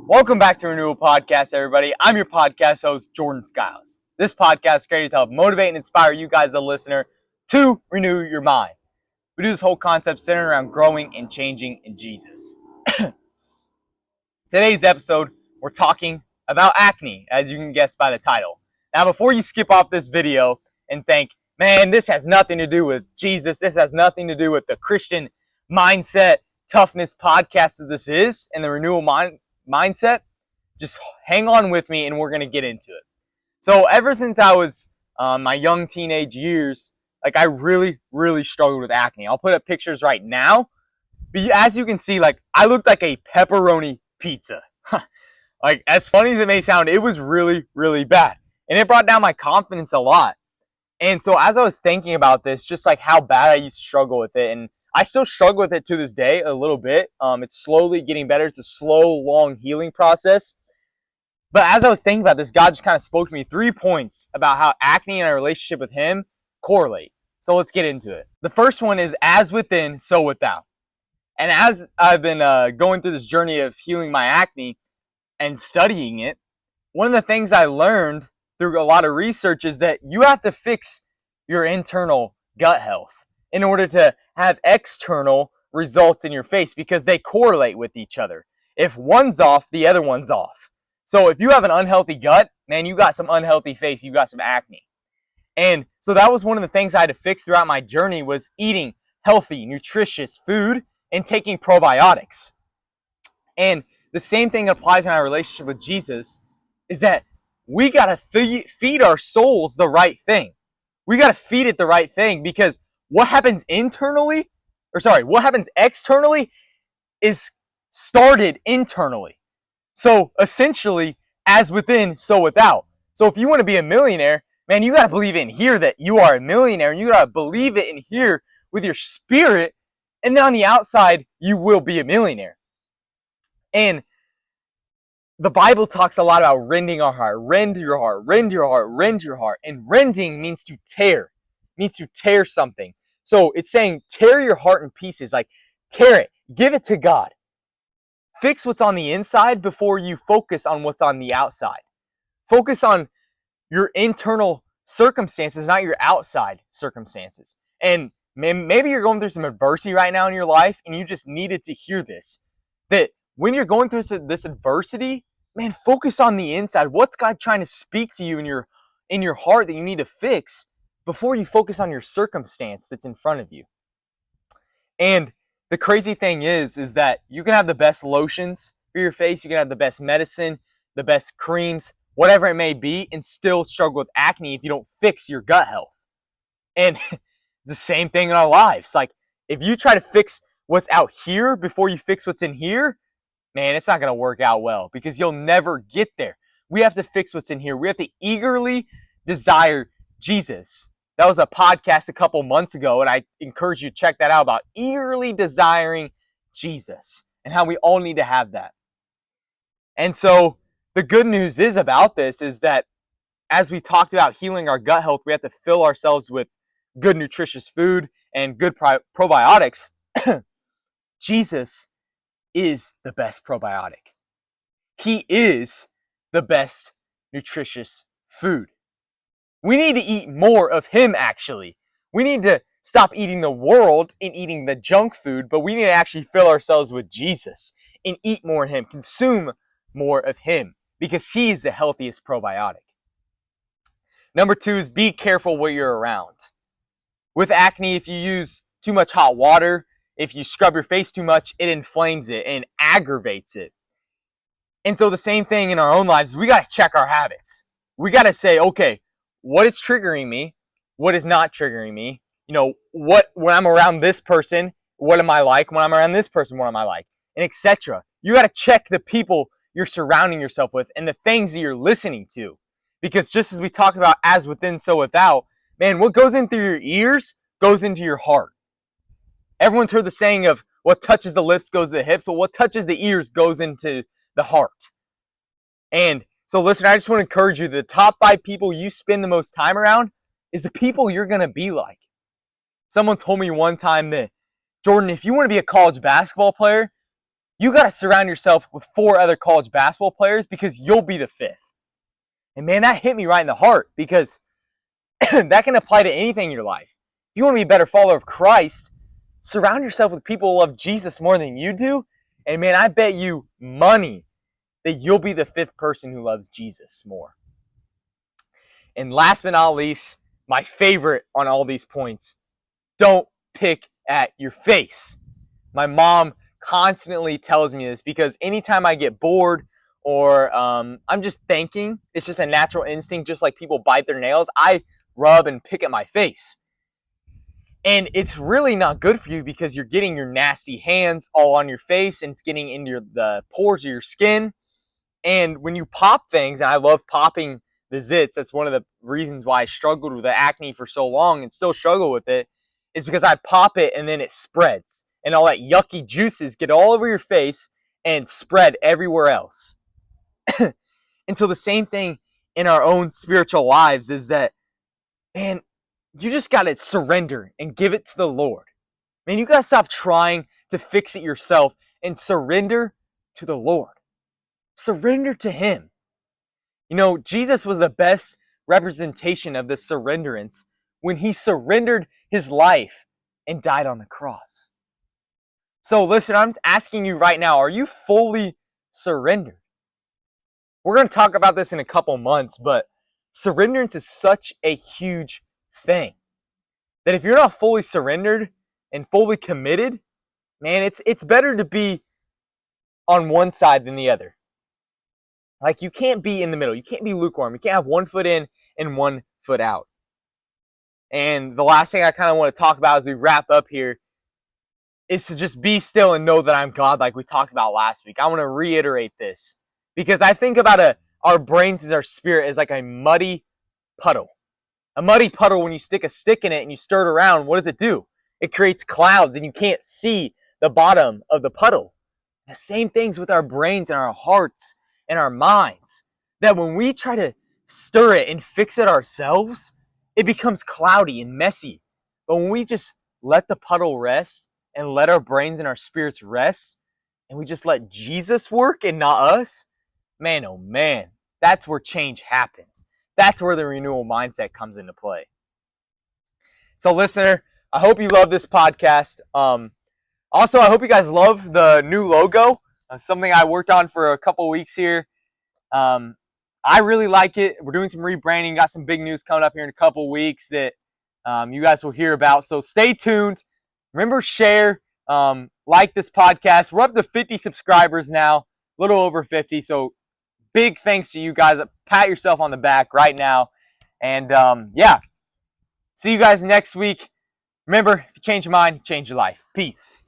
Welcome back to Renewal Podcast, everybody. I'm your podcast host, Jordan Skiles. This podcast is created to help motivate and inspire you guys, the listener, to renew your mind. We do this whole concept centered around growing and changing in Jesus. Today's episode, we're talking about acne, as you can guess by the title. Now, before you skip off this video and think, man, this has nothing to do with Jesus, this has nothing to do with the Christian mindset, toughness podcast that this is, and the renewal mindset, just hang on with me and we're going to get into it. So ever since I was my young teenage years, I really struggled with acne. I'll put up pictures right now. But as you can see, I looked like a pepperoni pizza. As funny as it may sound, it was really bad. And it brought down my confidence a lot. And so as I was thinking about this, just how bad I used to struggle with it, and I still struggle with it to this day a little bit. It's slowly getting better. It's a slow, long healing process. But as I was thinking about this, God just kind of spoke to me 3 points about how acne and our relationship with Him correlate. So let's get into it. The first one is as within, so without. And as I've been going through this journey of healing my acne and studying it, one of the things I learned through a lot of research is that you have to fix your internal gut health in order to have external results in your face, because they correlate with each other. If one's off, the other one's off. So if you have an unhealthy gut, man, you got some unhealthy face, you got some acne. And so that was one of the things I had to fix throughout my journey, was eating healthy, nutritious food and taking probiotics. And the same thing applies in our relationship with Jesus, is that we got to feed our souls the right thing. We got to feed it the right thing, because what happens externally is started internally. So essentially, as within, so without. So if you want to be a millionaire, man, you got to believe in here that you are a millionaire, and you got to believe it in here with your spirit, and then on the outside, you will be a millionaire. And the Bible talks a lot about rending our heart. Rend your heart, rend your heart, rend your heart. And rending means to tear. It means to tear something. So it's saying tear your heart in pieces. Tear it. Give it to God. Fix what's on the inside before you focus on what's on the outside. Focus on your internal circumstances, not your outside circumstances. And maybe you're going through some adversity right now in your life, and you just needed to hear this. That when you're going through this adversity, man, focus on the inside. What's God trying to speak to you in your heart that you need to fix before you focus on your circumstance that's in front of you? And the crazy thing is that you can have the best lotions for your face, you can have the best medicine, the best creams, whatever it may be, and still struggle with acne if you don't fix your gut health. And it's the same thing in our lives. If you try to fix what's out here before you fix what's in here, man, it's not going to work out well, because you'll never get there. We have to fix what's in here. We have to eagerly desire Jesus. That was a podcast a couple months ago, and I encourage you to check that out, about eagerly desiring Jesus and how we all need to have that. And so the good news is about this is that as we talked about healing our gut health, we have to fill ourselves with good nutritious food and good probiotics. Jesus is the best probiotic. He is the best nutritious food. We need to eat more of Him, actually. We need to stop eating the world and eating the junk food, but we need to actually fill ourselves with Jesus and eat more of Him, consume more of Him, because He is the healthiest probiotic. Number 2 is be careful what you're around. With acne, if you use too much hot water, if you scrub your face too much, it inflames it and aggravates it. And so the same thing in our own lives, we got to check our habits. We got to say, okay, what is triggering me? What is not triggering me? When I'm around this person, what am I like? When I'm around this person, what am I like? And etc. You got to check the people you're surrounding yourself with and the things that you're listening to. Because just as we talked about as within, so without, man, what goes in through your ears goes into your heart. Everyone's heard the saying of what touches the lips goes to the hips. Well, what touches the ears goes into the heart. And so listen, I just want to encourage you, the top 5 people you spend the most time around is the people you're going to be like. Someone told me one time that, Jordan, if you want to be a college basketball player, you got to surround yourself with 4 other college basketball players because you'll be the 5th. And man, that hit me right in the heart because that can apply to anything in your life. If you want to be a better follower of Christ, surround yourself with people who love Jesus more than you do. And man, I bet you money that you'll be the 5th person who loves Jesus more. And last but not least, my favorite on all these points, don't pick at your face. My mom constantly tells me this because anytime I get bored or I'm just thinking, it's just a natural instinct, just like people bite their nails, I rub and pick at my face. And it's really not good for you because you're getting your nasty hands all on your face and it's getting into the pores of your skin. And when you pop things, and I love popping the zits, that's one of the reasons why I struggled with the acne for so long and still struggle with it, is because I pop it and then it spreads. And all that yucky juices get all over your face and spread everywhere else. And so the same thing in our own spiritual lives is that, man, you just got to surrender and give it to the Lord. Man, you got to stop trying to fix it yourself and surrender to the Lord. Surrender to Him. You know, Jesus was the best representation of this surrenderance when He surrendered His life and died on the cross. So listen, I'm asking you right now, are you fully surrendered? We're going to talk about this in a couple months, but surrenderance is such a huge thing that if you're not fully surrendered and fully committed, man, it's better to be on one side than the other. Like, you can't be in the middle. You can't be lukewarm. You can't have 1 foot in and 1 foot out. And the last thing I kind of want to talk about as we wrap up here is to just be still and know that I'm God, like we talked about last week. I want to reiterate this because I think about our brains as our spirit as like a muddy puddle. A muddy puddle, when you stick a stick in it and you stir it around, what does it do? It creates clouds and you can't see the bottom of the puddle. The same things with our brains and our hearts and our minds. That when we try to stir it and fix it ourselves, it becomes cloudy and messy. But when we just let the puddle rest and let our brains and our spirits rest, and we just let Jesus work and not us, man, oh man, that's where change happens. That's where the renewal mindset comes into play. So listener, I hope you love this podcast. Also, I hope you guys love the new logo. Something I worked on for a couple weeks here. I really like it. We're doing some rebranding. Got some big news coming up here in a couple weeks that you guys will hear about. So stay tuned. Remember, share, like this podcast. We're up to 50 subscribers now, a little over 50. So big thanks to you guys. Pat yourself on the back right now. And yeah, see you guys next week. Remember, if you change your mind, change your life. Peace.